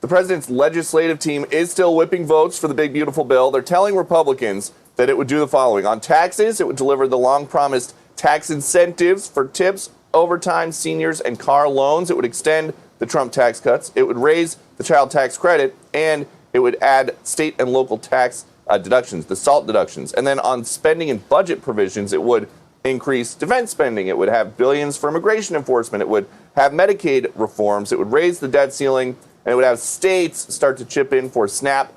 The president's legislative team is still whipping votes for the big, beautiful bill. They're telling Republicans that it would do the following. On taxes, it would deliver the long-promised tax incentives for tips, overtime, seniors, and car loans. It would extend the Trump tax cuts. It would raise the child tax credit, and it would add state and local tax deductions, the SALT deductions. And then on spending and budget provisions, it would increase defense spending. It would have billions for immigration enforcement. It would have Medicaid reforms. It would raise the debt ceiling, and it would have states start to chip in for SNAP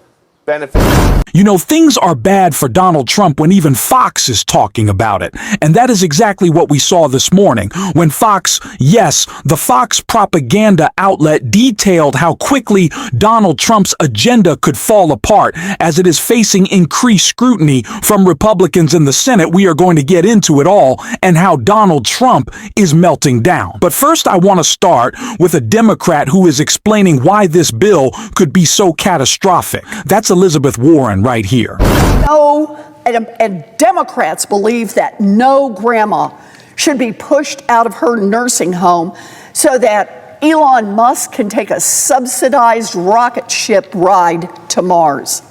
benefits. You know, things are bad for Donald Trump when even Fox is talking about it. And that is exactly what we saw this morning when Fox, yes, the Fox propaganda outlet, detailed how quickly Donald Trump's agenda could fall apart as it is facing increased scrutiny from Republicans in the Senate. We are going to get into it all and how Donald Trump is melting down. But first, I want to start with a Democrat who is explaining why this bill could be so catastrophic. That's Elizabeth Warren right here. No, and Democrats believe that no grandma should be pushed out of her nursing home so that Elon Musk can take a subsidized rocket ship ride to Mars.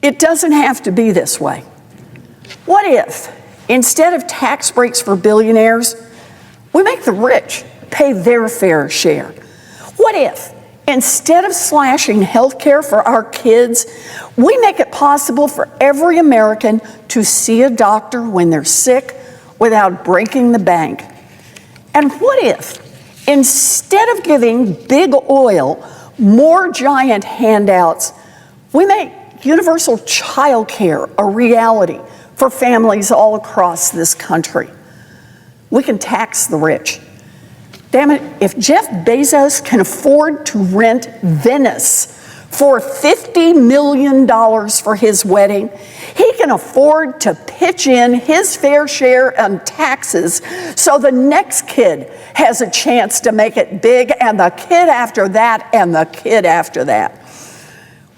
It doesn't have to be this way. What if, instead of tax breaks for billionaires, we make the rich pay their fair share? What if, instead of slashing health care for our kids, we make it possible for every American to see a doctor when they're sick without breaking the bank? And what if, instead of giving big oil more giant handouts, we make universal child care a reality for families all across this country? We can tax the rich. Damn it, if Jeff Bezos can afford to rent Venice for $50 million for his wedding, he can afford to pitch in his fair share on taxes so the next kid has a chance to make it big, and the kid after that, and the kid after that.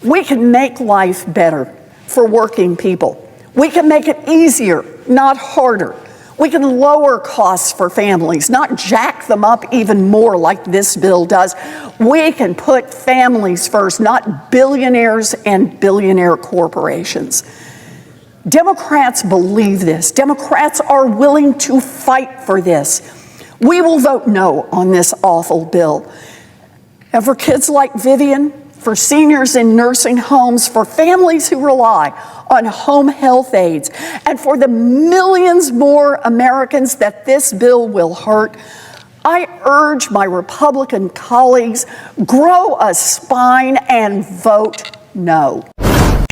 We can make life better for working people. We can make it easier, not harder. We can lower costs for families, not jack them up even more like this bill does. We can put families first, not billionaires and billionaire corporations. Democrats believe this. Democrats are willing to fight for this. We will vote no on this awful bill. And for kids like Vivian, for seniors in nursing homes, for families who rely on home health aides, and for the millions more Americans that this bill will hurt, I urge my Republican colleagues, grow a spine and vote no.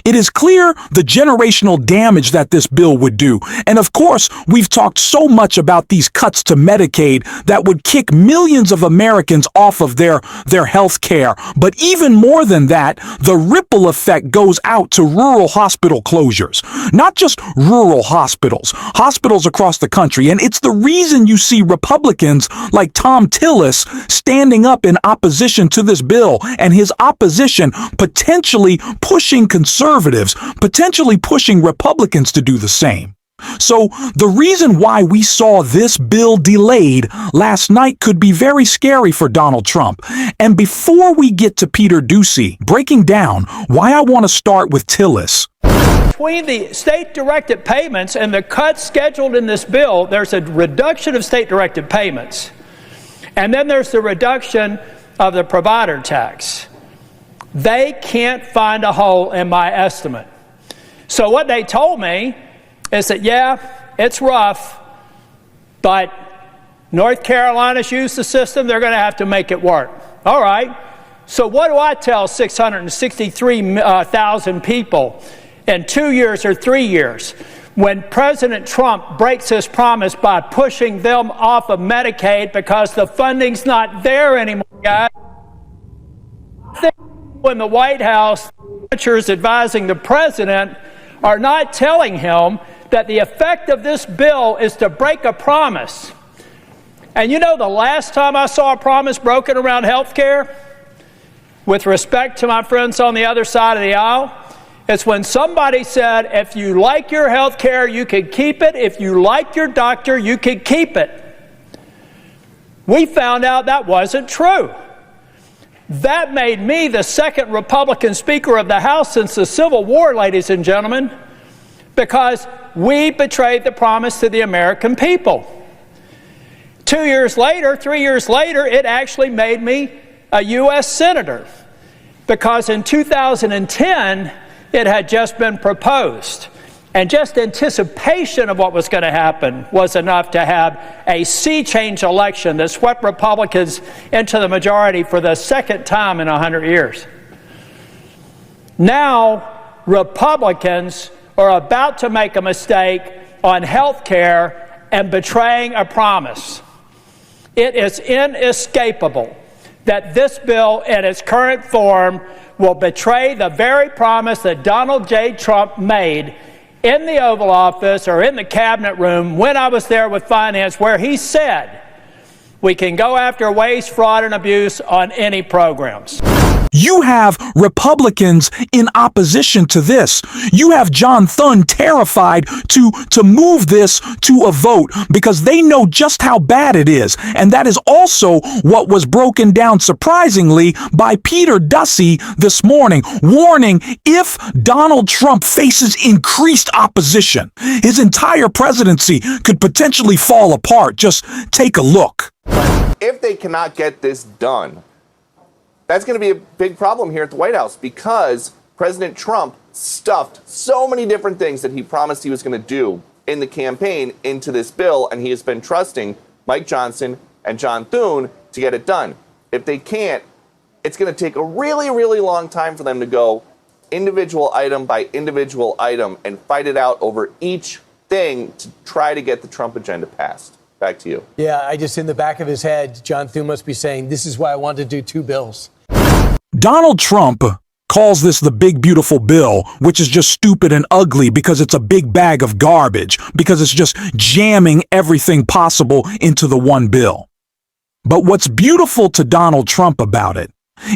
It is clear the generational damage that this bill would do. And of course, we've talked so much about these cuts to Medicaid that would kick millions of Americans off of their health care. But even more than that, the ripple effect goes out to rural hospital closures. Not just rural hospitals, hospitals across the country. And it's the reason you see Republicans like Tom Tillis standing up in opposition to this bill, and his opposition potentially pushing conservatives, potentially pushing Republicans to do the same. So the reason why we saw this bill delayed last night could be very scary for Donald Trump. And before we get to Peter Doocy breaking down why, I want to start with Tillis. Between the state-directed payments and the cuts scheduled in this bill, there's a reduction of state-directed payments. And then there's the reduction of the provider tax. They can't find a hole in my estimate. So what they told me is that, yeah, it's rough, but North Carolina's used the system. They're going to have to make it work. All right. So what do I tell 663,000 people in 2 years or 3 years when President Trump breaks his promise by pushing them off of Medicaid because the funding's not there anymore, guys? In the White House, senators advising the president are not telling him that the effect of this bill is to break a promise. And you know, the last time I saw a promise broken around health care, with respect to my friends on the other side of the aisle, it's when somebody said, if you like your health care, you can keep it. If you like your doctor, you can keep it. We found out that wasn't true. That made me the second Republican Speaker of the House since the Civil War, ladies and gentlemen, because we betrayed the promise to the American people. 2 years later, 3 years later, it actually made me a U.S. Senator, because in 2010, it had just been proposed. And just anticipation of what was going to happen was enough to have a sea change election that swept Republicans into the majority for the second time in 100 years. Now, Republicans are about to make a mistake on health care and betraying a promise. It is inescapable that this bill in its current form will betray the very promise that Donald J. Trump made in the Oval Office or in the cabinet room when I was there with finance, where he said we can go after waste, fraud, and abuse on any programs. You have Republicans in opposition to this. You have John Thune terrified to move this to a vote because they know just how bad it is. And that is also what was broken down surprisingly by Peter Doocy this morning, warning if Donald Trump faces increased opposition, his entire presidency could potentially fall apart. Just take a look. If they cannot get this done, that's going to be a big problem here at the White House, because President Trump stuffed so many different things that he promised he was going to do in the campaign into this bill, and he has been trusting Mike Johnson and John Thune to get it done. If they can't, it's going to take a really, really long time for them to go individual item by individual item and fight it out over each thing to try to get the Trump agenda passed. Back to you. Yeah, I just, in the back of his head, John Thune must be saying, this is why I wanted to do two bills. Donald Trump calls this the big beautiful bill, which is just stupid and ugly because it's a big bag of garbage, because it's just jamming everything possible into the one bill. But what's beautiful to Donald Trump about it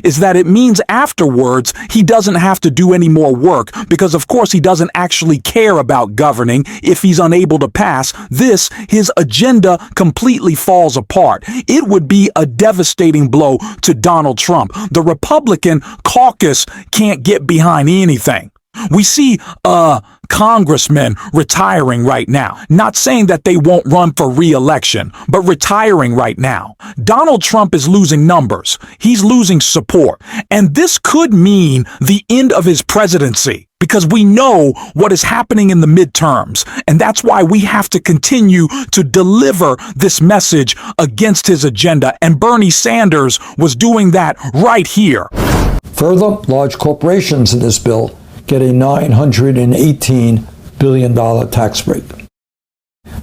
is that it means afterwards he doesn't have to do any more work, because of course he doesn't actually care about governing if he's unable to pass this. His agenda completely falls apart. It would be a devastating blow to Donald Trump. The Republican caucus can't get behind anything. We see congressmen retiring right now. Not saying that they won't run for re-election, but retiring right now. Donald Trump is losing numbers. He's losing support. And this could mean the end of his presidency, because we know what is happening in the midterms. And that's why we have to continue to deliver this message against his agenda. And Bernie Sanders was doing that right here. Further, large corporations in this bill get a $918 billion tax break.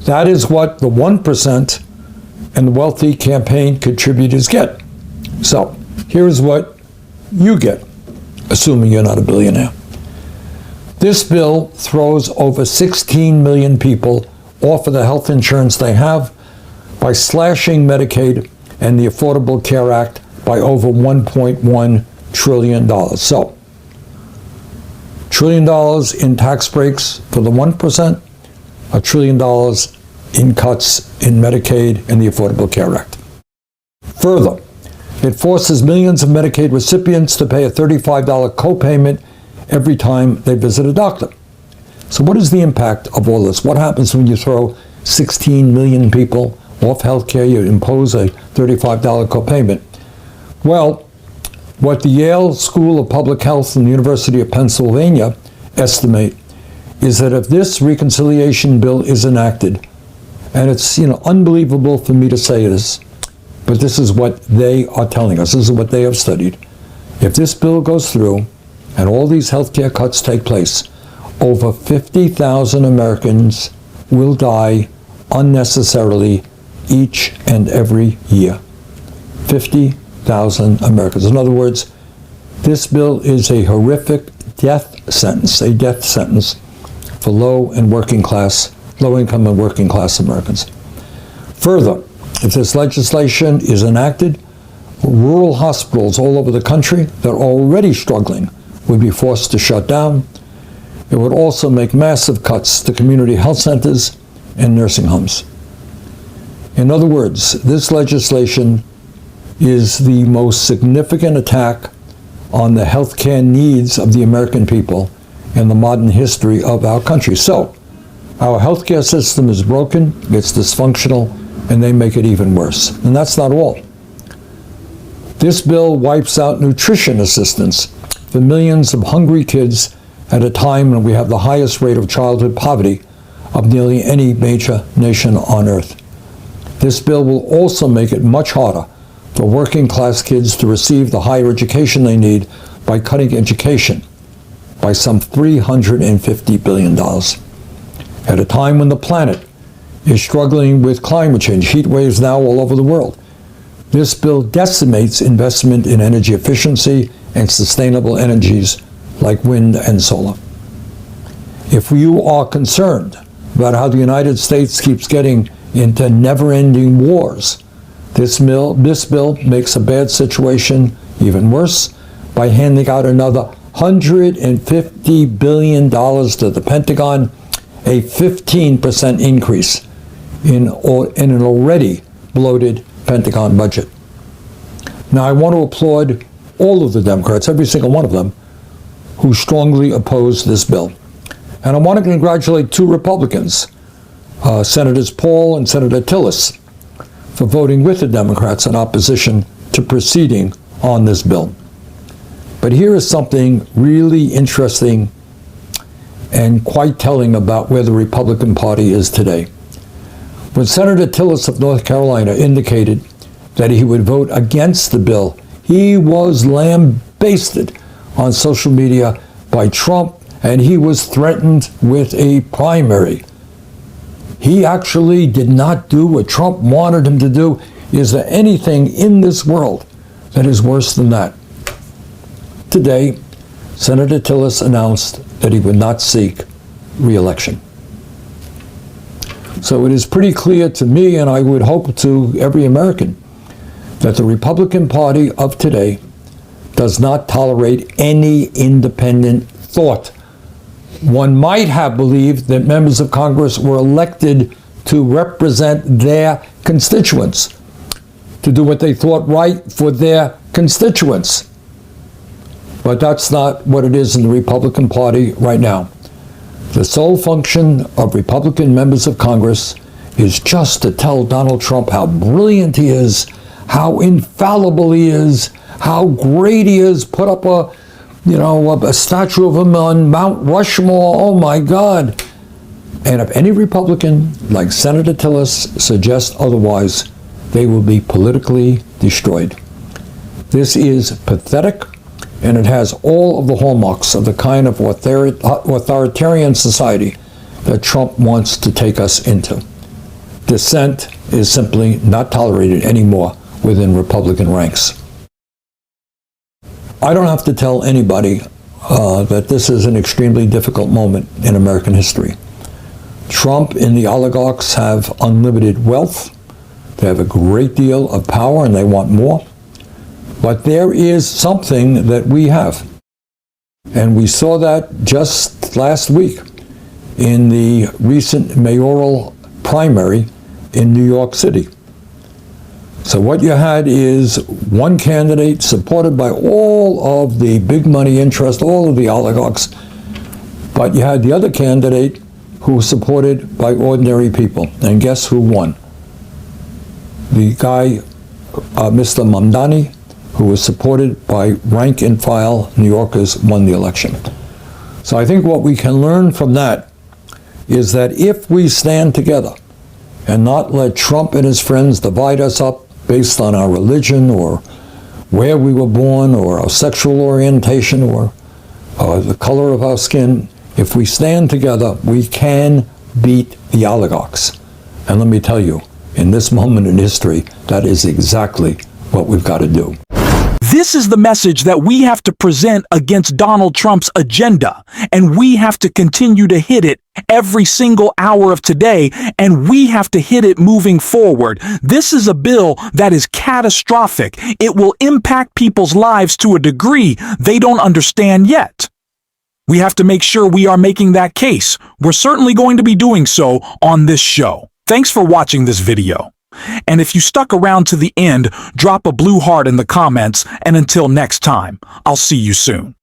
That is what the 1% and the wealthy campaign contributors get. So here's what you get, assuming you're not a billionaire. This bill throws over 16 million people off of the health insurance they have by slashing Medicaid and the Affordable Care Act by over $1.1 trillion. So, $1 trillion in tax breaks for the 1%, $1 trillion in cuts in Medicaid and the Affordable Care Act. Further, it forces millions of Medicaid recipients to pay a $35 copayment every time they visit a doctor. So what is the impact of all this? What happens when you throw 16 million people off health care, you impose a $35 copayment? Well, what the Yale School of Public Health and the University of Pennsylvania estimate is that if this reconciliation bill is enacted, and it's unbelievable for me to say this, but this is what they are telling us, this is what they have studied. If this bill goes through and all these healthcare cuts take place, over 50,000 Americans will die unnecessarily each and every year. 50,000 Americans. In other words, this bill is a horrific death sentence for low income and working class Americans. Further, if this legislation is enacted, rural hospitals all over the country that are already struggling would be forced to shut down. It would also make massive cuts to community health centers and nursing homes. In other words, this legislation is the most significant attack on the healthcare needs of the American people in the modern history of our country. So, our healthcare system is broken, it's dysfunctional, and they make it even worse. And that's not all. This bill wipes out nutrition assistance for millions of hungry kids at a time when we have the highest rate of childhood poverty of nearly any major nation on earth. This bill will also make it much harder for working class kids to receive the higher education they need by cutting education by some $350 billion. At a time when the planet is struggling with climate change, heat waves now all over the world, this bill decimates investment in energy efficiency and sustainable energies like wind and solar. If you are concerned about how the United States keeps getting into never-ending wars, this bill makes a bad situation even worse by handing out another $150 billion to the Pentagon, a 15% increase in an already bloated Pentagon budget. Now, I want to applaud all of the Democrats, every single one of them, who strongly oppose this bill. And I want to congratulate two Republicans, Senators Paul and Senator Tillis, for voting with the Democrats in opposition to proceeding on this bill. But here is something really interesting and quite telling about where the Republican Party is today. When Senator Tillis of North Carolina indicated that he would vote against the bill, he was lambasted on social media by Trump, and he was threatened with a primary. He actually did not do what Trump wanted him to do. Is there anything in this world that is worse than that? Today, Senator Tillis announced that he would not seek re-election. So it is pretty clear to me, and I would hope to every American, that the Republican Party of today does not tolerate any independent thought. One might have believed that members of Congress were elected to represent their constituents, to do what they thought right for their constituents. But that's not what it is in the Republican Party right now. The sole function of Republican members of Congress is just to tell Donald Trump how brilliant he is, how infallible he is, how great he is, put up a statue of him on Mount Rushmore, oh my God. And if any Republican, like Senator Tillis, suggests otherwise, they will be politically destroyed. This is pathetic, and it has all of the hallmarks of the kind of authoritarian society that Trump wants to take us into. Dissent is simply not tolerated anymore within Republican ranks. I don't have to tell anybody that this is an extremely difficult moment in American history. Trump and the oligarchs have unlimited wealth. They have a great deal of power and they want more. But there is something that we have. And we saw that just last week in the recent mayoral primary in New York City. So what you had is one candidate supported by all of the big money interest, all of the oligarchs, but you had the other candidate who was supported by ordinary people. And guess who won? The guy, Mr. Mamdani, who was supported by rank and file New Yorkers, won the election. So I think what we can learn from that is that if we stand together and not let Trump and his friends divide us up based on our religion or where we were born or our sexual orientation or the color of our skin, if we stand together, we can beat the oligarchs. And let me tell you, in this moment in history, that is exactly what we've got to do. This is the message that we have to present against Donald Trump's agenda, and we have to continue to hit it every single hour of today, and we have to hit it moving forward. This is a bill that is catastrophic. It will impact people's lives to a degree they don't understand yet. We have to make sure we are making that case. We're certainly going to be doing so on this show. Thanks for watching this video. And if you stuck around to the end, drop a blue heart in the comments, and until next time, I'll see you soon.